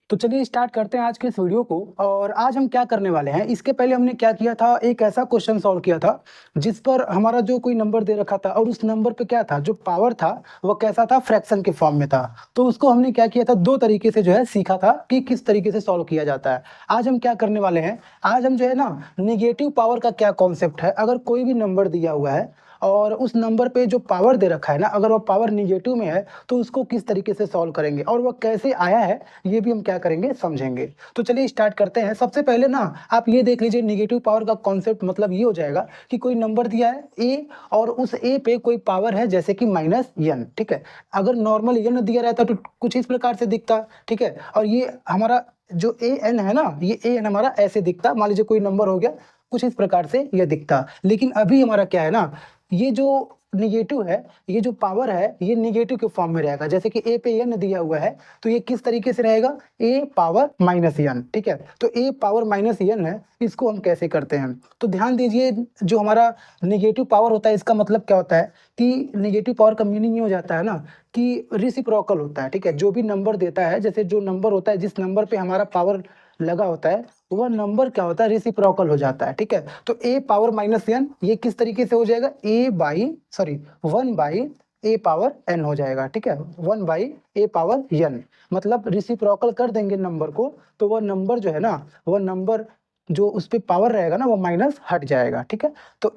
तो चलिए स्टार्ट करते हैं आज के इस वीडियो को। और आज हम क्या करने वाले हैं, इसके पहले हमने क्या किया था, एक ऐसा क्वेश्चन सॉल्व किया था जिस पर हमारा जो कोई नंबर दे रखा था और उस नंबर पे क्या था, जो पावर था वो कैसा था, फ्रैक्शन के फॉर्म में था। तो उसको हमने क्या किया था, दो तरीके से जो है सीखा था कि किस तरीके से सॉल्व किया जाता है। आज हम क्या करने वाले हैं, आज हम जो है ना निगेटिव पावर का क्या कॉन्सेप्ट है, अगर कोई भी नंबर दिया हुआ है और उस नंबर पे जो पावर दे रखा है ना, अगर वो पावर निगेटिव में है तो उसको किस तरीके से सॉल्व करेंगे और वो कैसे आया है ये भी हम क्या करेंगे, समझेंगे। तो चलिए स्टार्ट करते हैं। सबसे पहले ना आप ये देख लीजिए, निगेटिव पावर का कॉन्सेप्ट मतलब ये हो जाएगा कि कोई नंबर दिया है ए और उस ए पे कोई पावर है जैसे कि -n, ठीक है। अगर नॉर्मल n दिया रहता तो कुछ इस प्रकार से दिखता, ठीक है। और ये हमारा जो ए एन है ना, ये ए एन हमारा ऐसे दिखता, मान लीजिए कोई नंबर हो गया कुछ इस प्रकार से ये दिखता। लेकिन अभी हमारा क्या है ना, ये जो निगेटिव है, ये जो पावर है ये निगेटिव के फॉर्म में रहेगा। जैसे कि ए पे n दिया हुआ है तो ये किस तरीके से रहेगा, a पावर -n, ठीक है। तो a पावर -n है, इसको हम कैसे करते हैं तो ध्यान दीजिए। जो हमारा निगेटिव पावर होता है इसका मतलब क्या होता है कि निगेटिव पावर का मीनिंग ये हो जाता है ना कि रेसिप्रोकल होता है, ठीक है। जो भी नंबर देता है, जैसे जो नंबर होता है जिस नंबर पे हमारा पावर लगा होता है वह नंबर क्या होता है, रेसिप्रोकल हो जाता है, ठीक है। तो a पावर -n ये किस तरीके से हो जाएगा, 1/a पावर n हो जाएगा, ठीक है। 1/a पावर n मतलब रेसिप्रोकल कर देंगे नंबर को तो वह नंबर जो है ना, वह नंबर जो उस पे पावर रहेगा ना वो माइनस हट जाएगा, ठीक है। तो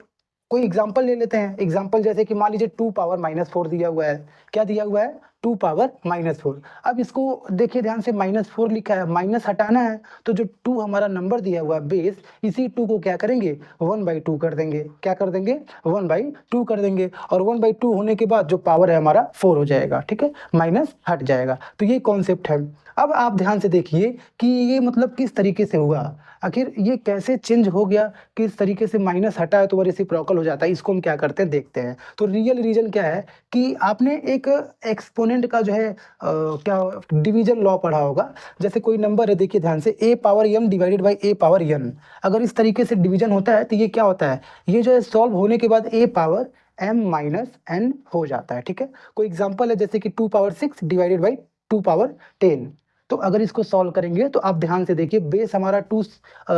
कोई एग्जांपल ले लेते हैं। एग्जांपल जैसे कि मान लीजिए 2 पावर -4 दिया हुआ है। क्या दिया हुआ है, 2 पावर -4। अब इसको देखिए ध्यान से, -4 लिखा है, माइनस हटाना है तो जो 2 हमारा नंबर दिया हुआ है बेस, इसी 2 को क्या करेंगे, 1/2 कर देंगे। क्या कर देंगे, 1/2 कर देंगे। और 1/2 होने के बाद जो पावर है हमारा 4 हो जाएगा, ठीक है, माइनस हट जाएगा। तो ये कॉन्सेप्ट है। अब आप ध्यान से देखिए कि ये मतलब किस तरीके से हुआ, आखिर ये कैसे चेंज हो गया, किस तरीके से माइनस हटा है तो वो रेसिप्रोकल हो जाता है। इसको हम क्या करते हैं, देखते हैं। तो रियल रीजन क्या है कि आपने एक एक्सपोनेंट का जो है क्या डिवीजन लॉ पढ़ा होगा। जैसे कोई नंबर है, देखिए ध्यान से, a power m divided by a power n। अगर इस तरीके से डिवीजन होता है तो ये क्या होता है, ये जो है सॉल्व होने के बाद a power m minus n हो जाता है, ठीक है। कोई एग्जांपल है जैसे कि 2 पावर 6 डिवाइडेड बाई 2 पावर 10। तो अगर इसको सॉल्व करेंगे तो आप ध्यान से देखिए, बेस हमारा 2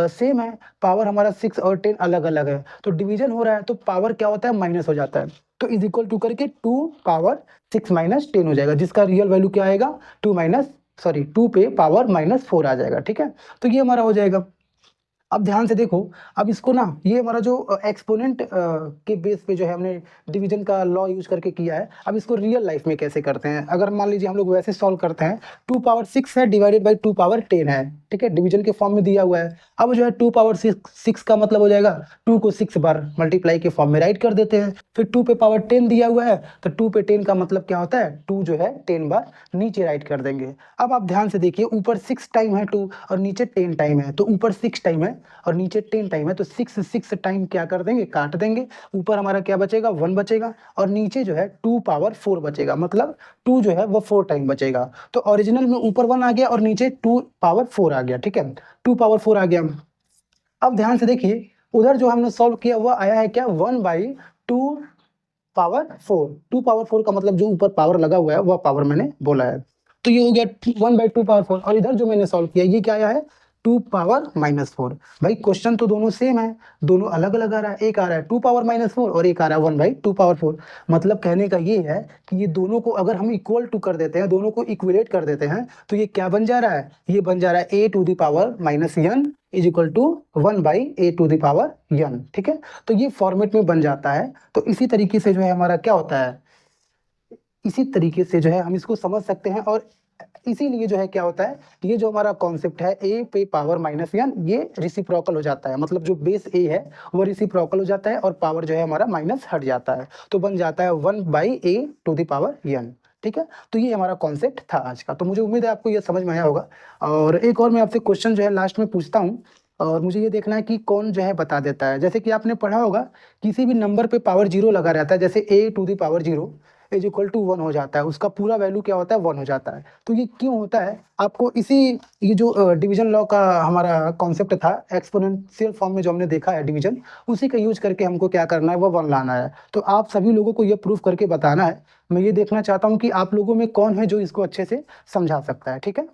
सेम है, पावर हमारा 6 और 10 अलग अलग है। तो डिवीजन हो रहा है तो पावर क्या होता है, माइनस हो जाता है। तो इज इक्वल टू करके 2 पावर 6 माइनस 10 हो जाएगा, जिसका रियल वैल्यू क्या आएगा, 2 पे पावर -4 आ जाएगा, ठीक है। तो ये हमारा हो जाएगा। अब ध्यान से देखो, अब इसको ना, ये हमारा जो एक्सपोनेंट के बेस पे जो है हमने डिवीजन का लॉ यूज करके किया है। अब इसको रियल लाइफ में कैसे करते हैं, अगर मान लीजिए हम लोग वैसे सॉल्व करते हैं, 2 पावर 6 है डिवाइडेड बाई 2 पावर 10 है, ठीक है, डिवीजन के फॉर्म में दिया हुआ है। अब जो है 2 पावर 6 का मतलब हो जाएगा 2 को 6 बार मल्टीप्लाई के फॉर्म में राइट कर देते हैं। फिर 2 पे पावर 10 दिया हुआ है तो 2 पे 10 का मतलब क्या होता है, 2 जो है 10 बार नीचे राइट कर देंगे। अब आप ध्यान से देखिए, ऊपर 6 टाइम है 2 और नीचे 10 टाइम है, तो ऊपर 6 टाइम है और नीचे 10 टाइम है, तो 6 टाइम क्या कर देंगे, काट देंगे। ऊपर हमारा क्या बचेगा, 1 बचेगा और नीचे जो है 2 पावर 4 बचेगा, मतलब 2 जो है वो 4 टाइम बचेगा। तो ओरिजिनल में ऊपर 1 आ गया और नीचे 2 पावर 4 आ गया, ठीक है, 2 पावर 4 आ गया। अब ध्यान से देखिए, उधर जो हमने सॉल्व किया वह आया है क्या, 1/2 पावर 4। 2 पावर 4 का मतलब जो ऊपर पावर लगा हुआ है वह पावर मैंने बोला है। तो ये हो गया 1/2 पावर 4। और इधर जो मैंने सॉल्व किया ये क्या आया है, 2 पावर -4। भाई क्वेश्चन तो दोनों सेम है, दोनों अलग अलग आ रहा है। एक आ रहा है 2 पावर -4 और एक आ रहा है 1/2 पावर 4। मतलब कहने का ये है कि ये दोनों को अगर हम इक्वल टू कर देते हैं, दोनों को इक्विलेट कर देते हैं तो ये क्या बन जा रहा है, ये बन जा रहा है a to the power -n is equal to 1/a to the power n, ठीक है। तो ये फॉर्मेट में बन जाता है। तो इसी तरीके से जो है हमारा क्या होता है, इसी तरीके से जो है हम इसको समझ सकते हैं। और इसीलिए जो है क्या होता है, ये जो हमारा कॉन्सेप्ट है a पे पावर -n, ये रेसिप्रोकल हो जाता है। मतलब जो बेस a है वो रेसिप्रोकल हो जाता है और पावर जो है हमारा माइनस हट जाता है, तो बन जाता है 1/a to the power n, ठीक है। तो ये हमारा कॉन्सेप्ट था आज का। तो मुझे उम्मीद है आपको ये समझ में आया होगा। और एक और मैं आपसे क्वेश्चन जो है लास्ट में पूछता हूँ और मुझे ये देखना है कि कौन जो है बता देता है। जैसे कि आपने पढ़ा होगा, किसी भी नंबर पे पावर 0 लगा रहता है, जैसे a to the power 0 is equal to 1 हो जाता है, उसका पूरा वैल्यू क्या होता है, 1 हो जाता है। तो ये क्यों होता है, आपको इसी, ये जो डिवीजन लॉ का हमारा कॉन्सेप्ट था, एक्सपोनेंशियल फॉर्म में जो हमने देखा है डिवीजन, उसी का यूज करके हमको क्या करना है, वो 1 लाना है। तो आप सभी लोगों को ये प्रूफ करके बताना है। मैं ये देखना चाहता हूँ कि आप लोगों में कौन है जो इसको अच्छे से समझा सकता है, ठीक है।